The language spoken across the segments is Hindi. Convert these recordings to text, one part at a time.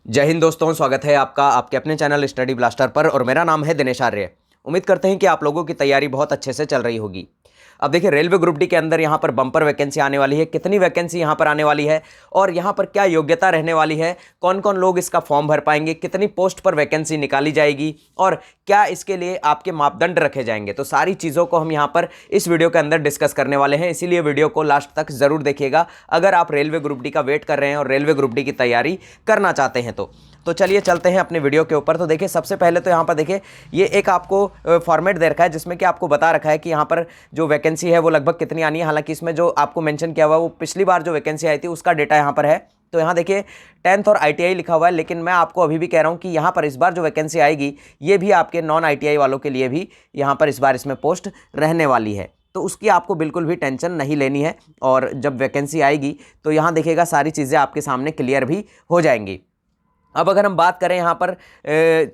जय हिंद दोस्तों, स्वागत है आपका आपके अपने चैनल स्टडी ब्लास्टर पर और मेरा नाम है दिनेश आर्य। उम्मीद करते हैं कि आप लोगों की तैयारी बहुत अच्छे से चल रही होगी। अब देखिए, रेलवे ग्रुप डी के अंदर यहाँ पर बम्पर वैकेंसी आने वाली है। कितनी वैकेंसी यहाँ पर आने वाली है और यहाँ पर क्या योग्यता रहने वाली है, कौन कौन लोग इसका फॉर्म भर पाएंगे, कितनी पोस्ट पर वैकेंसी निकाली जाएगी और क्या इसके लिए आपके मापदंड रखे जाएंगे, तो सारी चीज़ों को हम यहाँ पर इस वीडियो के अंदर डिस्कस करने वाले हैं। इसीलिए वीडियो को लास्ट तक जरूर देखिएगा अगर आप रेलवे ग्रुप डी का वेट कर रहे हैं और रेलवे ग्रुप डी की तैयारी करना चाहते हैं तो चलिए चलते हैं अपने वीडियो के ऊपर। तो देखिए, सबसे पहले तो यहाँ पर देखिए, ये एक आपको फॉर्मेट दे रखा है जिसमें कि आपको बता रखा है कि यहाँ पर जो वैकेंसी है वो लगभग कितनी आनी है। हालांकि इसमें जो आपको मेंशन किया हुआ है वो पिछली बार जो वैकेंसी आई थी उसका डेटा यहाँ पर है। तो यहाँ देखिए 10th और ITI लिखा हुआ है, लेकिन मैं आपको अभी भी कह रहा हूँ कि यहाँ पर इस बार जो वैकेंसी आएगी ये भी आपके नॉन ITI वालों के लिए भी यहाँ पर इस बार इसमें पोस्ट रहने वाली है। तो उसकी आपको बिल्कुल भी टेंशन नहीं लेनी है और जब वैकेंसी आएगी तो यहाँ देखिएगा सारी चीज़ें आपके सामने क्लियर भी हो जाएंगी। अब अगर हम बात करें यहाँ पर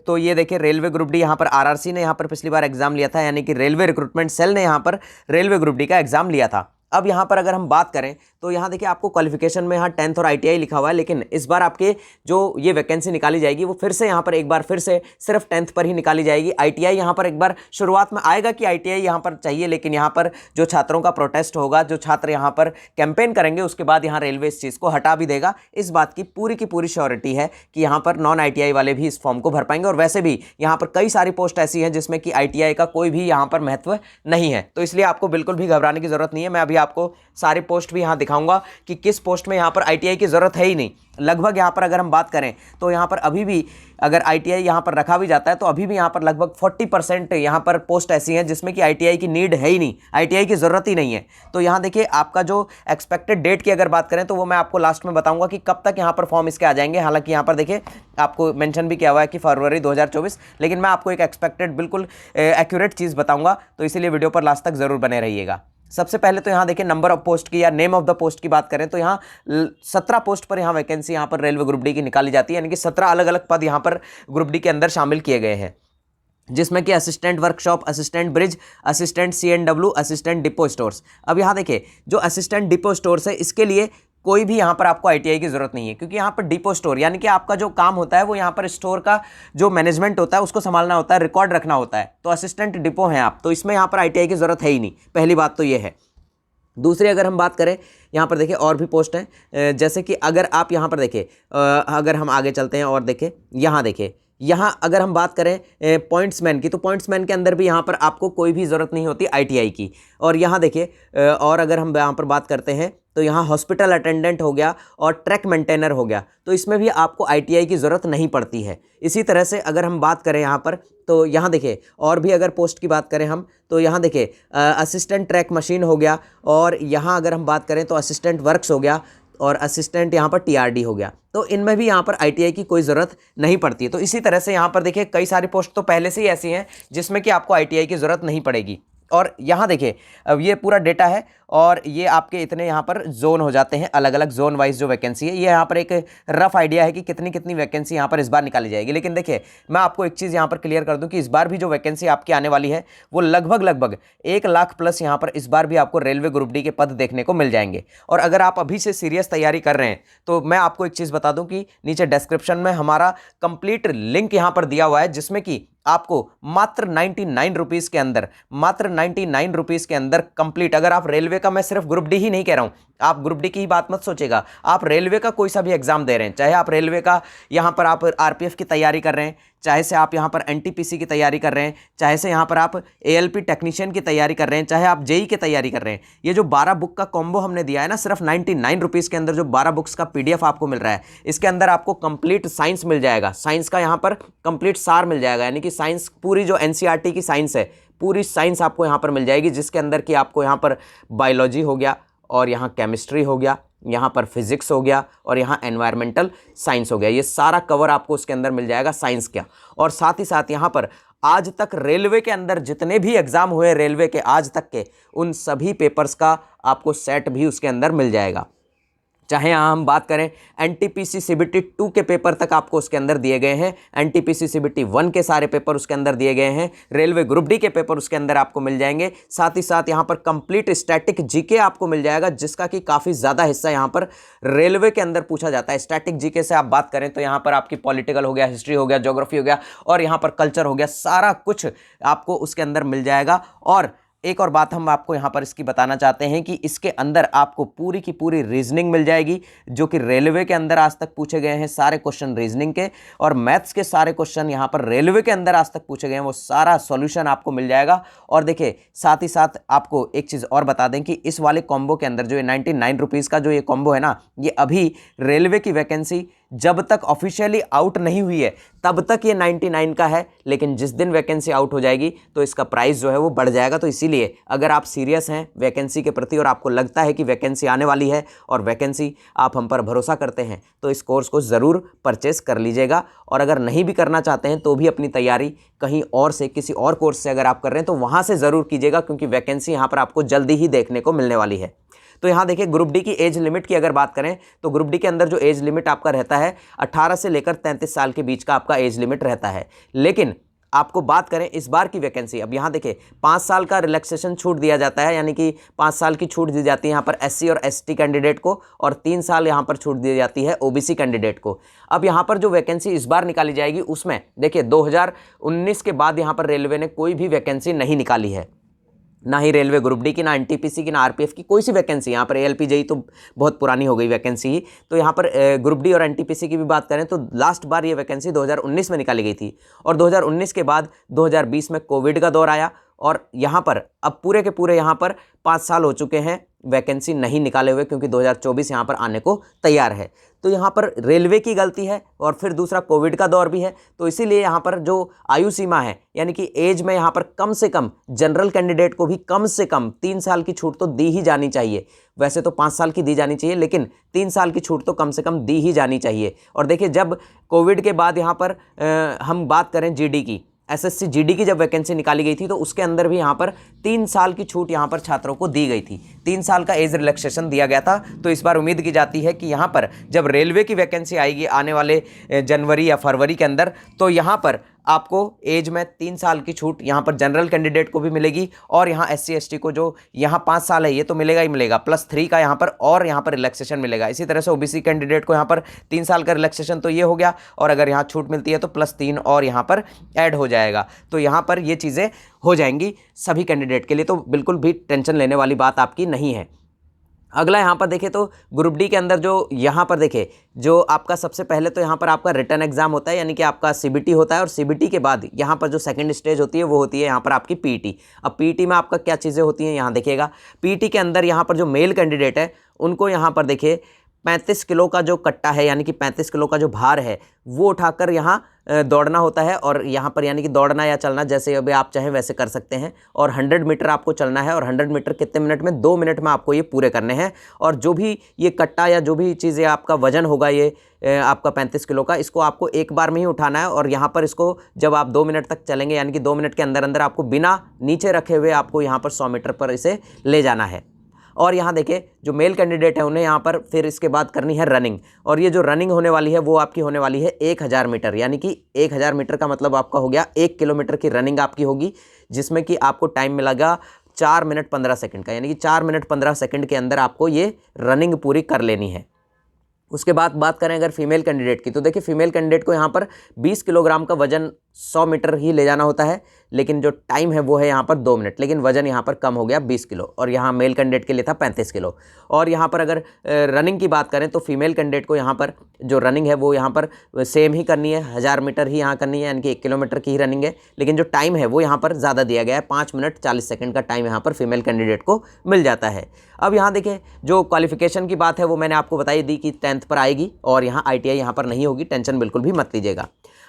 तो ये देखिए, रेलवे ग्रुप डी यहाँ पर RRC ने यहाँ पर पिछली बार एग्जाम लिया था, यानी कि रेलवे रिक्रूटमेंट सेल ने यहाँ पर रेलवे ग्रुप डी का एग्जाम लिया था। अब यहाँ पर अगर हम बात करें तो यहाँ देखिए आपको क्वालिफिकेशन में यहाँ 10th और ITI लिखा हुआ है, लेकिन इस बार आपके जो ये वैकेंसी निकाली जाएगी वो फिर से यहाँ पर एक बार फिर से सिर्फ 10th पर ही निकाली जाएगी। ITI यहाँ पर एक बार शुरुआत में आएगा कि ITI यहाँ पर चाहिए, लेकिन यहाँ पर जो छात्रों का प्रोटेस्ट होगा, जो छात्र यहाँ पर कैंपेन करेंगे, उसके बाद यहाँ रेलवे इस चीज़ को हटा भी देगा। इस बात की पूरी श्योरिटी है कि यहाँ पर नॉन ITI वाले भी इस फॉर्म को भर पाएंगे। और वैसे भी यहाँ पर कई सारी पोस्ट ऐसी हैं जिसमें कि ITI का कोई भी यहाँ पर महत्व नहीं है, तो इसलिए आपको बिल्कुल भी घबराने की जरूरत नहीं है। मैं अभी आपको सारे पोस्ट भी यहाँ दिखाऊंगा कि किस पोस्ट में यहाँ पर ITI की ज़रूरत है ही नहीं। लगभग यहाँ पर अगर हम बात करें तो यहाँ पर अभी भी अगर ITI यहाँ पर रखा भी जाता है तो अभी भी यहाँ पर लगभग 40% यहाँ पर पोस्ट ऐसी हैं जिसमें कि ITI की नीड है ही नहीं, ITI की ज़रूरत ही नहीं है। तो यहाँ देखिए, आपका जो एक्सपेक्टेड डेट की अगर बात करें तो वो मैं आपको लास्ट में बताऊंगा कि कब तक यहाँ पर फॉर्म इसके आ जाएंगे। हालांकि यहाँ पर देखिए आपको मेंशन भी किया हुआ है कि फरवरी 2024, लेकिन मैं आपको एक एक्सपेक्टेड बिल्कुल एक्यूरेट चीज़ बताऊँगा, तो इसीलिए वीडियो पर लास्ट तक ज़रूर बने रहिएगा। सबसे पहले तो यहाँ देखिए, नंबर ऑफ पोस्ट की या नेम ऑफ द पोस्ट की बात करें तो यहाँ 17 पोस्ट पर यहाँ वैकेंसी यहाँ पर रेलवे ग्रुप डी की निकाली जाती है, यानी कि 17 अलग अलग पद यहाँ पर ग्रुप डी के अंदर शामिल किए गए हैं, जिसमें कि assistant workshop, assistant bridge, assistant CNW, assistant depot stores. अब यहाँ देखिए, जो असिस्टेंट डिपो स्टोर्स है इसके लिए कोई भी यहाँ पर आपको ITI की ज़रूरत नहीं है, क्योंकि यहाँ पर डिपो स्टोर यानी कि आपका जो काम होता है वो यहाँ पर स्टोर का जो मैनेजमेंट होता है उसको संभालना होता है, रिकॉर्ड रखना होता है। तो असिस्टेंट डिपो हैं आप, तो इसमें यहाँ पर ITI की ज़रूरत है ही नहीं। पहली बात तो ये है। दूसरी, अगर हम बात करें यहाँ पर देखिए और भी पोस्ट हैं, जैसे कि अगर आप यहाँ पर देखिए, अगर हम आगे चलते हैं और देखें, यहाँ देखिए, यहाँ अगर हम बात करें पॉइंट्समैन की, तो पॉइंट्समैन के अंदर भी यहाँ पर आपको कोई भी ज़रूरत नहीं होती ITI की। और यहाँ देखिए, और अगर हम यहाँ पर बात करते हैं तो यहाँ हॉस्पिटल अटेंडेंट हो गया और ट्रैक मेंटेनर हो गया, तो इसमें भी आपको ITI की ज़रूरत नहीं पड़ती है। इसी तरह से अगर हम बात करें यहाँ पर तो यहाँ देखिए, और भी अगर पोस्ट की बात करें हम तो यहाँ देखिए असिस्टेंट ट्रैक मशीन हो गया, और यहाँ अगर हम बात करें तो असिस्टेंट वर्क्स हो गया, और असिस्टेंट यहाँ पर TRD हो गया। तो इनमें भी यहाँ पर ITI की कोई ज़रूरत नहीं पड़ती है। तो इसी तरह से यहाँ पर देखिए, कई सारी पोस्ट तो पहले से ही ऐसी हैं जिसमें कि आपको ITI की ज़रूरत नहीं पड़ेगी। और यहाँ देखिए, अब ये पूरा डेटा है और ये आपके इतने यहाँ पर जोन हो जाते हैं, अलग अलग जोन वाइज जो वैकेंसी है। ये यहाँ पर एक रफ आइडिया है कि कितनी कितनी वैकेंसी यहाँ पर इस बार निकाली जाएगी। लेकिन देखिए, मैं आपको एक चीज़ यहाँ पर क्लियर कर दूँ कि इस बार भी जो वैकेंसी आपकी आने वाली है वो लगभग 1 लाख प्लस यहाँ पर इस बार भी आपको रेलवे ग्रुप डी के पद देखने को मिल जाएंगे। और अगर आप अभी से सीरियस तैयारी कर रहे हैं तो मैं आपको एक चीज़ बता दूँ कि नीचे डिस्क्रिप्शन में हमारा कंप्लीट लिंक यहाँ पर दिया हुआ है, जिसमें कि आपको मात्र 99 रुपीज़ के अंदर, मात्र 99 रुपीज़ के अंदर कंप्लीट, अगर आप रेलवे का, मैं सिर्फ ग्रुप डी ही नहीं कह रहा हूँ, आप ग्रुप डी की ही बात मत सोचेगा, आप रेलवे का कोई सा भी एग्जाम दे रहे हैं, चाहे आप रेलवे का यहाँ पर आप RPF की तैयारी कर रहे हैं, चाहे से आप यहाँ पर NTPC की तैयारी कर रहे हैं, चाहे से यहाँ पर आप ALP टेक्नीशियन की तैयारी कर रहे हैं, चाहे आप JEE की तैयारी कर रहे हैं, ये जो 12 बुक का कॉम्बो हमने दिया है ना, सिर्फ 99 रुपीज़ के अंदर जो 12 बुक्स का PDF आपको मिल रहा है, इसके अंदर आपको कंप्लीट साइंस मिल जाएगा, साइंस का यहाँ पर कंप्लीट सार मिल जाएगा, यानी कि साइंस पूरी जो NCERT की साइंस है, पूरी साइंस आपको यहाँ पर मिल जाएगी, जिसके अंदर कि आपको यहाँ पर बायोलॉजी हो गया, और यहाँ केमिस्ट्री हो गया, यहाँ पर फिजिक्स हो गया, और यहाँ एनवायरमेंटल साइंस हो गया। ये सारा कवर आपको उसके अंदर मिल जाएगा साइंस का। और साथ ही साथ यहाँ पर आज तक रेलवे के अंदर जितने भी एग्जाम हुए रेलवे के आज तक के, उन सभी पेपर्स का आपको सेट भी उसके अंदर मिल जाएगा। चाहे यहाँ हम बात करें एनटीपीसी सीबीटी 2 के पेपर तक आपको उसके अंदर दिए गए हैं, एनटीपीसी सीबीटी 1 के सारे पेपर उसके अंदर दिए गए हैं, रेलवे ग्रुप डी के पेपर उसके अंदर आपको मिल जाएंगे। साथ ही साथ यहाँ पर कंप्लीट स्टैटिक जीके आपको मिल जाएगा, जिसका कि काफ़ी ज़्यादा हिस्सा यहाँ पर रेलवे के अंदर पूछा जाता है। स्टैटिक जीके से आप बात करें तो यहाँ पर आपकी पॉलिटिकल हो गया, हिस्ट्री हो गया, ज्योग्राफी हो गया और यहाँ पर कल्चर हो गया, सारा कुछ आपको उसके अंदर मिल जाएगा। और एक और बात हम आपको यहाँ पर इसकी बताना चाहते हैं कि इसके अंदर आपको पूरी की पूरी रीजनिंग मिल जाएगी, जो कि रेलवे के अंदर आज तक पूछे गए हैं सारे क्वेश्चन रीजनिंग के, और मैथ्स के सारे क्वेश्चन यहाँ पर रेलवे के अंदर आज तक पूछे गए हैं, वो सारा सॉल्यूशन आपको मिल जाएगा। और देखिए साथ ही साथ आपको एक चीज़ और बता दें कि इस वाले कॉम्बो के अंदर जो ये 99 रुपीज़ का जो ये कॉम्बो है ना, ये अभी रेलवे की वैकेंसी जब तक ऑफिशियली आउट नहीं हुई है तब तक ये 99 का है, लेकिन जिस दिन वैकेंसी आउट हो जाएगी तो इसका प्राइस जो है वो बढ़ जाएगा। तो इसीलिए अगर आप सीरियस हैं वैकेंसी के प्रति और आपको लगता है कि वैकेंसी आने वाली है और वैकेंसी आप हम पर भरोसा करते हैं, तो इस कोर्स को ज़रूर परचेस कर लीजिएगा। और अगर नहीं भी करना चाहते हैं तो भी अपनी तैयारी कहीं और से, किसी और कोर्स से अगर आप कर रहे हैं तो वहाँ से ज़रूर कीजिएगा, क्योंकि वैकेंसी यहाँ पर आपको जल्दी ही देखने को मिलने वाली है। तो यहाँ देखिए ग्रुप डी की एज लिमिट की अगर बात करें तो ग्रुप डी के अंदर जो एज लिमिट आपका रहता है 18 से लेकर 33 साल के बीच का आपका एज लिमिट रहता है। लेकिन आपको बात करें इस बार की वैकेंसी, अब यहाँ देखिए 5 साल का रिलैक्सेशन छूट दिया जाता है, यानी कि 5 साल की छूट दी जाती है यहाँ पर एससी और एसटी कैंडिडेट को, और 3 साल यहाँ पर छूट दी जाती है ओबीसी कैंडिडेट को। अब यहाँ पर जो वैकेंसी इस बार निकाली जाएगी उसमें देखिए 2019 के बाद यहाँ पर रेलवे ने कोई भी वैकेंसी नहीं निकाली है, ना ही रेलवे ग्रुप डी की, ना एनटीपीसी की, ना आरपीएफ की, कोई सी वैकेंसी। यहाँ पर एएलपी जेई तो बहुत पुरानी हो गई वैकेंसी ही। तो यहाँ पर ग्रुप डी और एनटीपीसी की भी बात करें तो लास्ट बार ये वैकेंसी 2019 में निकाली गई थी, और 2019 के बाद 2020 में कोविड का दौर आया, और यहाँ पर अब पूरे के पूरे यहाँ पर 5 साल हो चुके हैं वैकेंसी नहीं निकाले हुए, क्योंकि 2024 यहाँ पर आने को तैयार है। तो यहाँ पर रेलवे की गलती है, और फिर दूसरा कोविड का दौर भी है। तो इसीलिए यहाँ पर जो आयु सीमा है, यानी कि एज में यहाँ पर कम से कम जनरल कैंडिडेट को भी कम से कम 3 साल की छूट तो दी ही जानी चाहिए। वैसे तो 5 साल की दी जानी चाहिए, लेकिन 3 साल की छूट तो कम से कम दी ही जानी चाहिए। और देखिए जब कोविड के बाद यहाँ पर हम बात करें जीडी की, एसएससी जीडी की जब वैकेंसी निकाली गई थी तो उसके अंदर भी यहाँ पर 3 साल की छूट यहाँ पर छात्रों को दी गई थी, 3 साल का एज रिलैक्सेशन दिया गया था। तो इस बार उम्मीद की जाती है कि यहाँ पर जब रेलवे की वैकेंसी आएगी आने वाले जनवरी या फरवरी के अंदर, तो यहाँ पर आपको एज में 3 साल की छूट यहाँ पर जनरल कैंडिडेट को भी मिलेगी, और यहाँ एससी एसटी को जो यहाँ 5 साल है ये तो मिलेगा ही मिलेगा, +3 का यहाँ पर और यहाँ पर रिलैक्सेशन मिलेगा। इसी तरह से ओबीसी कैंडिडेट को यहाँ पर 3 साल का रिलैक्सेशन तो ये हो गया, और अगर यहाँ छूट मिलती है तो +3 और यहाँ पर ऐड हो जाएगा। तो यहाँ पर ये चीज़ें हो जाएंगी सभी कैंडिडेट के लिए, तो बिल्कुल भी टेंशन लेने वाली बात आपकी नहीं है। अगला यहाँ पर देखें तो ग्रुप डी के अंदर जो यहाँ पर देखें, जो आपका सबसे पहले तो यहाँ पर आपका रिटन एग्जाम होता है, यानी कि आपका सीबीटी होता है, और सीबीटी के बाद यहाँ पर जो सेकंड स्टेज होती है वो होती है यहाँ पर आपकी पीईटी। अब पीईटी में आपका क्या चीज़ें होती हैं यहाँ देखिएगा। पीईटी के अंदर यहाँ पर जो मेल कैंडिडेट है उनको यहाँ पर देखिए 35 किलो का जो कट्टा है, यानी कि 35 किलो का जो भार है वो उठाकर यहाँ दौड़ना होता है, और यहाँ पर यानी कि दौड़ना या चलना जैसे अभी आप चाहें वैसे कर सकते हैं। और 100 मीटर आपको चलना है, और 100 मीटर कितने मिनट में, 2 मिनट में आपको ये पूरे करने हैं। और जो भी ये कट्टा या जो भी चीज़ें आपका वजन होगा ये आपका 35 किलो का, इसको आपको एक बार में ही उठाना है, और यहाँ पर इसको जब आप 2 मिनट तक चलेंगे, यानी कि 2 मिनट के अंदर अंदर आपको बिना नीचे रखे हुए आपको यहाँ पर 100 मीटर पर इसे ले जाना है। और यहाँ देखिए जो मेल कैंडिडेट है उन्हें यहाँ पर फिर इसके बाद करनी है रनिंग, और ये जो रनिंग होने वाली है वो आपकी होने वाली है 1000 मीटर, यानी कि 1000 मीटर का मतलब आपका हो गया 1 किलोमीटर की रनिंग आपकी होगी, जिसमें कि आपको टाइम मिलेगा 4 मिनट 15 सेकंड का, यानी कि 4 मिनट 15 सेकंड के अंदर आपको ये रनिंग पूरी कर लेनी है। उसके बाद बात करें अगर फीमेल कैंडिडेट की, तो देखिए फीमेल कैंडिडेट को यहाँ पर 20 किलोग्राम का वजन 100 मीटर ही ले जाना होता है, लेकिन जो टाइम है वो है यहाँ पर 2 मिनट, लेकिन वजन यहाँ पर कम हो गया 20 किलो, और यहाँ मेल कैंडिडेट के लिए था 35 किलो। और यहाँ पर अगर रनिंग की बात करें तो फीमेल कैंडिडेट को यहाँ पर जो रनिंग है वो यहाँ पर सेम ही करनी है, 1000 मीटर ही यहाँ करनी है, यानी कि 1 किलोमीटर की ही रनिंग है, लेकिन जो टाइम है वो यहाँ पर ज़्यादा दिया गया है, 5 मिनट 40 सेकंड का टाइम यहाँ पर फीमेल कैंडिडेट को मिल जाता है। अब यहाँ देखिए जो क्वालिफिकेशन की बात है वो मैंने आपको बताई दी कि 10th पर आएगी, और यहाँ ITI यहाँ पर नहीं होगी, टेंशन बिल्कुल भी मत लीजिएगा।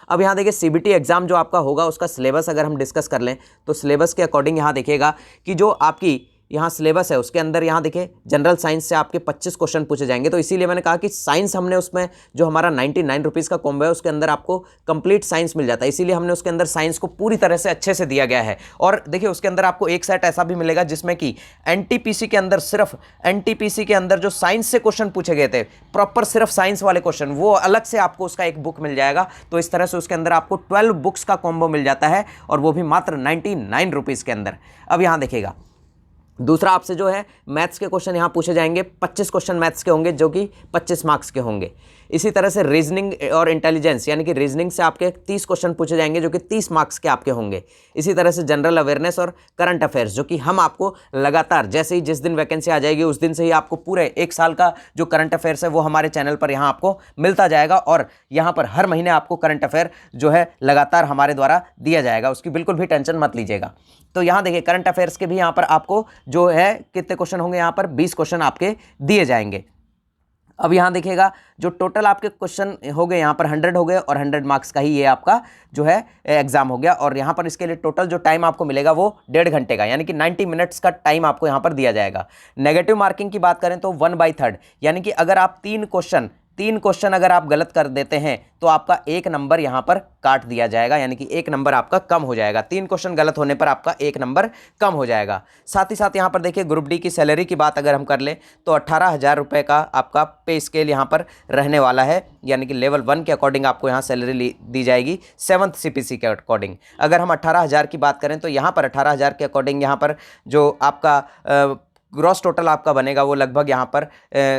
अब यहाँ देखिए सीबीटी एग्जाम जो आपका होगा उसका सिलेबस अगर हम डिस्कस कर लें तो सिलेबस के अकॉर्डिंग यहाँ देखिएगा कि जो आपकी यहाँ सिलेबस है उसके अंदर यहाँ देखिए जनरल साइंस से आपके 25 क्वेश्चन पूछे जाएंगे। तो इसीलिए मैंने कहा कि साइंस हमने उसमें जो हमारा 99 रुपीज़ का कॉम्बो है उसके अंदर आपको कंप्लीट साइंस मिल जाता है, इसीलिए हमने उसके अंदर साइंस को पूरी तरह से अच्छे से दिया गया है। और देखिए उसके अंदर आपको एक सेट ऐसा भी मिलेगा जिसमें कि एनटीपीसी के अंदर, सिर्फ एनटीपीसी के अंदर जो साइंस से क्वेश्चन पूछे गए थे, प्रॉपर सिर्फ साइंस वाले क्वेश्चन, वो अलग से आपको उसका एक बुक मिल जाएगा। तो इस तरह से उसके अंदर आपको 12 बुक्स का कॉम्बो मिल जाता है और वो भी मात्र 99 रुपीज़ के अंदर। अब यहाँ देखिएगा दूसरा आपसे जो है मैथ्स के क्वेश्चन यहाँ पूछे जाएंगे, 25 क्वेश्चन मैथ्स के होंगे जो कि 25 मार्क्स के होंगे। इसी तरह से रीजनिंग और इंटेलिजेंस यानी कि रीजनिंग से आपके 30 क्वेश्चन पूछे जाएंगे जो कि 30 मार्क्स के आपके होंगे। इसी तरह से जनरल अवेयरनेस और करंट अफेयर्स जो कि हम आपको लगातार जैसे ही जिस दिन वैकेंसी आ जाएगी उस दिन से ही आपको पूरे एक साल का जो करंट अफेयर्स है वो हमारे चैनल पर यहाँ आपको मिलता जाएगा और यहाँ पर हर महीने आपको करंट अफेयर जो है लगातार हमारे द्वारा दिया जाएगा, उसकी बिल्कुल भी टेंशन मत लीजिएगा। तो यहाँ देखिए करंट अफेयर्स के भी यहाँ पर आपको जो है कितने क्वेश्चन होंगे, यहाँ पर 20 क्वेश्चन आपके दिए जाएंगे। अब यहाँ देखिएगा जो टोटल आपके क्वेश्चन हो गए यहाँ पर 100 हो गए और 100 मार्क्स का ही ये आपका जो है एग्जाम हो गया। और यहाँ पर इसके लिए टोटल जो टाइम आपको मिलेगा वो 1.5 घंटे का यानी कि 90 मिनट्स का टाइम आपको यहाँ पर दिया जाएगा। नेगेटिव मार्किंग की बात करें तो 1/3 यानी कि अगर आप 3 क्वेश्चन अगर आप गलत कर देते हैं तो आपका 1 नंबर यहाँ पर काट दिया जाएगा, यानी कि 1 नंबर आपका कम हो जाएगा। 3 क्वेश्चन गलत होने पर आपका 1 नंबर कम हो जाएगा। साथ ही साथ यहाँ पर देखिए ग्रुप डी की सैलरी की बात अगर हम कर लें तो 18,000 रुपये का आपका पे स्केल यहाँ पर रहने वाला है, यानी कि लेवल 1 के अकॉर्डिंग आपको यहाँ सैलरी दी जाएगी 7th CPC के अकॉर्डिंग। अगर हम 18,000 की बात करें तो यहाँ पर 18,000 के अकॉर्डिंग यहाँ पर जो आपका ग्रॉस टोटल आपका बनेगा वो लगभग यहाँ पर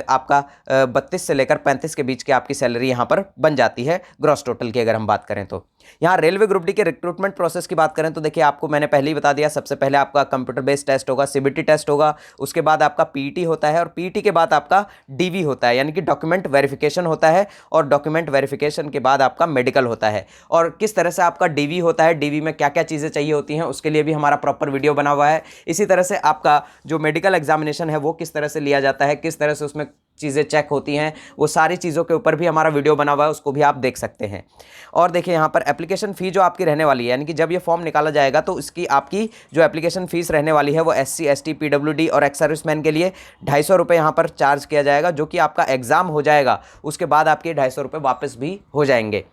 आपका 32 से लेकर 35 के बीच की आपकी सैलरी यहाँ पर बन जाती है ग्रॉस टोटल की अगर हम बात करें तो। यहाँ रेलवे ग्रुप डी के रिक्रूटमेंट प्रोसेस की बात करें तो देखिए आपको मैंने पहले ही बता दिया, सबसे पहले आपका कंप्यूटर बेस्ड टेस्ट होगा, CBT टेस्ट होगा, उसके बाद आपका PET होता है और PET के बाद आपका DV होता है यानी कि डॉक्यूमेंट वेरिफिकेशन होता है और डॉक्यूमेंट वेरिफिकेशन के बाद आपका मेडिकल होता है। और किस तरह से आपका DV होता है, DV में क्या क्या चीज़ें चाहिए होती हैं उसके लिए भी हमारा प्रॉपर वीडियो बना हुआ है। इसी तरह से आपका जो मेडिकल एग्जामिनेशन है वो किस तरह से लिया जाता है, किस तरह से उसमें चीज़ें चेक होती हैं, वो सारी चीज़ों के ऊपर भी हमारा वीडियो बना हुआ है, उसको भी आप देख सकते हैं। और देखिए यहाँ पर एप्लीकेशन फ़ी जो आपकी रहने वाली है, यानी कि जब ये फॉर्म निकाला जाएगा तो इसकी आपकी जो एप्लीकेशन फ़ीस रहने वाली है वो SC ST PWD और एक्स सर्विसमैन के लिए 250 रुपये यहाँ पर चार्ज किया जाएगा, जो कि आपका एग्ज़ाम हो जाएगा उसके बाद आपके 250 रुपये वापस भी हो जाएंगे।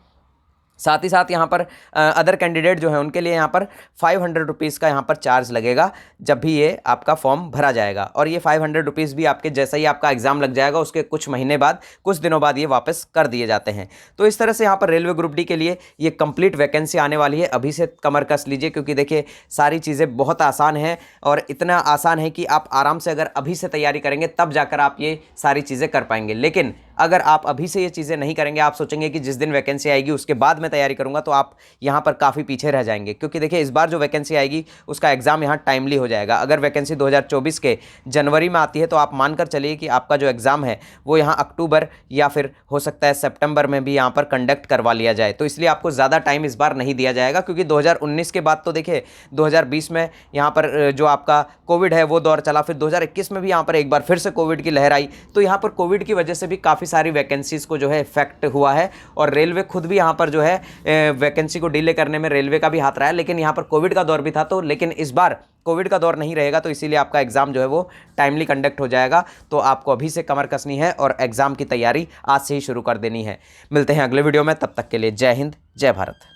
साथ ही साथ यहाँ पर अदर कैंडिडेट जो है उनके लिए यहाँ पर 500 रुपीज़ का यहाँ पर चार्ज लगेगा जब भी ये आपका फॉर्म भरा जाएगा। और ये 500 रुपीज़ भी आपके जैसा ही आपका एग्ज़ाम लग जाएगा उसके कुछ महीने बाद, कुछ दिनों बाद ये वापस कर दिए जाते हैं। तो इस तरह से यहाँ पर रेलवे ग्रुप डी के लिए ये कंप्लीट वैकेंसी आने वाली है। अभी से कमर कस लीजिए क्योंकि देखिए सारी चीज़ें बहुत आसान हैं और इतना आसान है कि आप आराम से अगर अभी से तैयारी करेंगे तब जाकर आप ये सारी चीज़ें कर पाएंगे। लेकिन अगर आप अभी से ये चीज़ें नहीं करेंगे, आप सोचेंगे कि जिस दिन वैकेंसी आएगी उसके बाद मैं तैयारी करूंगा, तो आप यहाँ पर काफ़ी पीछे रह जाएंगे। क्योंकि देखिए इस बार जो वैकेंसी आएगी उसका एग्ज़ाम यहाँ टाइमली हो जाएगा। अगर वैकेंसी 2024 के जनवरी में आती है तो आप मानकर चलिए कि आपका जो एग्ज़ाम है वो यहाँ अक्टूबर या फिर हो सकता है सितंबर में भी यहाँ पर कंडक्ट करवा लिया जाए। तो इसलिए आपको ज़्यादा टाइम इस बार नहीं दिया जाएगा, क्योंकि 2019 के बाद तो देखिए 2020 में यहाँ पर जो आपका कोविड है वो दौर चला, फिर 2021 में भी यहाँ पर एक बार फिर से कोविड की लहर आई। तो यहाँ पर कोविड की वजह से भी काफ़ी सारी वैकेंसीज़ को जो है इफेक्ट हुआ है और रेलवे खुद भी यहाँ पर जो है वैकेंसी को डिले करने में रेलवे का भी हाथ रहा है। लेकिन यहाँ पर कोविड का दौर भी था, तो लेकिन इस बार कोविड का दौर नहीं रहेगा, तो इसीलिए आपका एग्ज़ाम जो है वो टाइमली कंडक्ट हो जाएगा। तो आपको अभी से कमर कसनी है और एग्ज़ाम की तैयारी आज से ही शुरू कर देनी है। मिलते हैं अगले वीडियो में, तब तक के लिए जय हिंद, जय भारत।